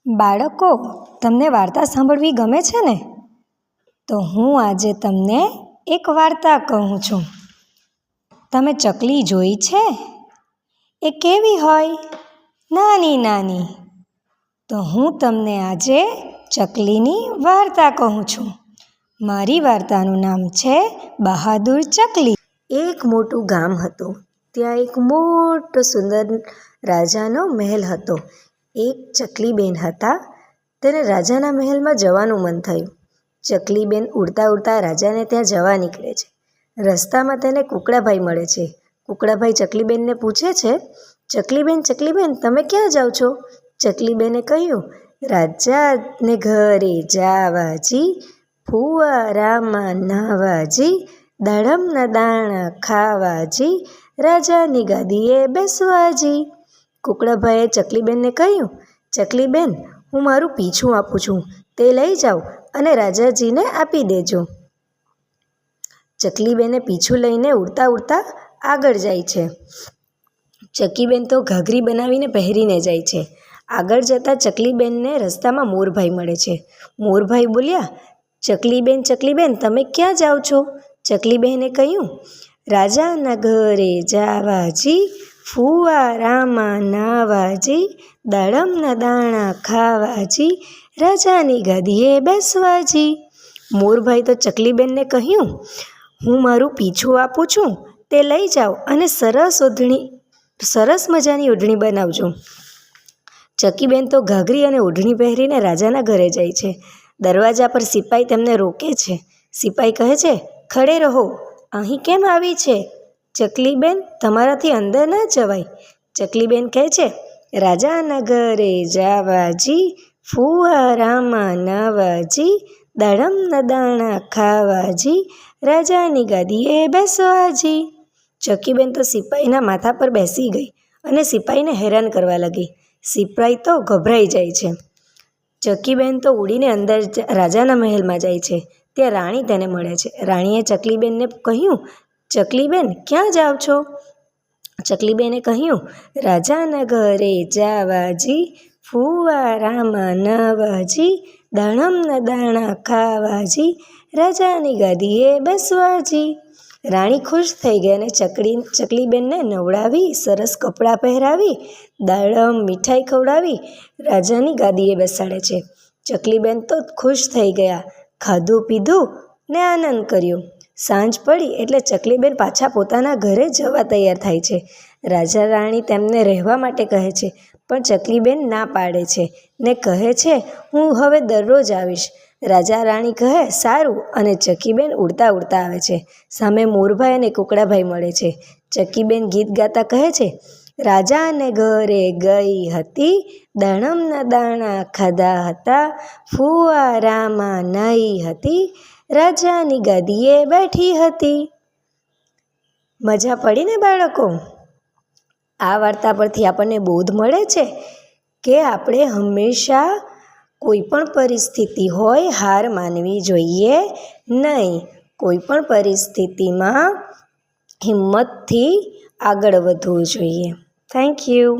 બાળકો, તમને વાર્તા સાંભળવી ગમે છે ને? તો હું આજે તમને એક વાર્તા કહું છું. તમે ચકલી જોઈ છે? એ કેવી હોય? નાની નાની. તો હું તમને આજે ચકલીની વાર્તા કહું છું. મારી વાર્તાનું નામ છે બહાદુર ચકલી. એક મોટું ગામ હતું. ત્યાં એક મોટો સુંદર રાજાનો મહેલ હતો. એક ચકલીબેન હતા. તેને રાજાના મહેલમાં જવાનું મન થયું. ચકલીબેન ઉડતા ઉડતા રાજાને ત્યાં જવા નીકળે છે. રસ્તામાં તેને કુકડાભાઈ મળે છે. કુકડાભાઈ ચકલીબેનને પૂછે છે, ચકલીબેન ચકલીબેન તમે ક્યાં જાઓ છો? ચકલીબેને કહ્યું, રાજાને ઘરે જાવાજી, ફુવારામાં નાવાજી, દાડમના દાણા ખાવાજી, રાજાની ગાદીએ બેસવાજી. કુકડાભાઈએ ચકલીબેનને કહ્યું, ચકલીબેન હું મારું પીછું આપું છું, તે લઈ જાઓ અને રાજાજીને આપી દેજો. ચકલીબેને પીછું લઈને ઉડતા ઉડતા આગળ જાય છે. ચકલીબેન તો ઘાઘરી બનાવીને પહેરીને જાય છે. આગળ જતાં ચકલીબેનને રસ્તામાં મોરભાઈ મળે છે. મોરભાઈ બોલ્યા, ચકલીબેન ચકલીબેન તમે ક્યાં જાઓ છો? ચકલીબેને કહ્યું, રાજાના ઘરે જાવાજી, ફુવારામાં નાવાજી, દાડમના દાણા ખાવાજી, રાજાની ગાદીએ બેસવાજી. મોરભાઈ તો ચકલીબેનને કહ્યું, હું મારું પીછું આપું છું, તે લઈ જાઓ અને સરસ મજાની ઓઢણી બનાવજો. ચકલીબેન તો ઘાઘરી અને ઓઢણી પહેરીને રાજાના ઘરે જાય છે. દરવાજા પર સિપાઈ તેમને રોકે છે. સિપાઈ કહે છે, ખડે રહો, અહીં કેમ આવી છે? ચકલીબેન તમારાથી અંદર ના જવાય. ચકલીબેન કહે છે, રાજાના ઘરે જાવાજી, ફુવારામાં નાવાજી, દાડમના દાણા ખાવાજી, રાજાની ગાદીએ બેસવાજી. ચકલીબેન તો સિપાઈના માથા પર બેસી ગઈ અને સિપાઈને હેરાન કરવા લાગી. સિપાઈ તો ગભરાઈ જાય છે. ચકલીબેન તો ઉડીને અંદર રાજાના મહેલમાં જાય છે. ત્યાં રાણી તેને મળે છે. રાણીએ ચકલીબેનને કહ્યું, ચકલીબેન ક્યાં જાઓ છો? ચકલીબેને કહ્યું, રાજાના ઘરે જાવાજી, ફુવારામાં નાવાજી, દાડમના દાણા ખાવાજી, રાજાની ગાદીએ બેસવાજી. રાણી ખુશ થઈ ગઈ અને ચકલીબેનને નવડાવી, સરસ કપડાં પહેરાવી, દાડમ મીઠાઈ ખવડાવી રાજાની ગાદીએ બેસાડે છે. ચકલીબેન તો ખુશ થઈ ગયા, ખાધું પીધું ને આનંદ કર્યો. સાંજ પડી એટલે ચકલીબેન પાછા પોતાના ઘરે જવા તૈયાર થાય છે. રાજા રાણી તેમને રહેવા માટે કહે છે, પણ ચકલીબેન ના પાડે છે ને કહે છે, હું હવે દરરોજ આવીશ. રાજા રાણી કહે, સારું, અને ચકલીબેન ઉડતા ઉડતા આવે છે. સામે મોરભાઈ અને કુકડાભાઈ મળે છે. ચકલીબેન ગીત ગાતા કહે છે, રાજાને ઘરે ગઈ હતી, દાડમના દાણા ખાધા હતા, ફુવારામાં નાહી હતી, રાજાની ગાદીએ બેઠી હતી. મજા પડી ને બાળકો? આ વાર્તા પરથી આપણને બોધ મળે છે કે આપણે હંમેશા કોઈ પણ પરિસ્થિતિ હોય હાર માનવી જોઈએ નહીં. કોઈ પણ પરિસ્થિતિમાં હિંમતથી આગળ વધવું જોઈએ. Thank you.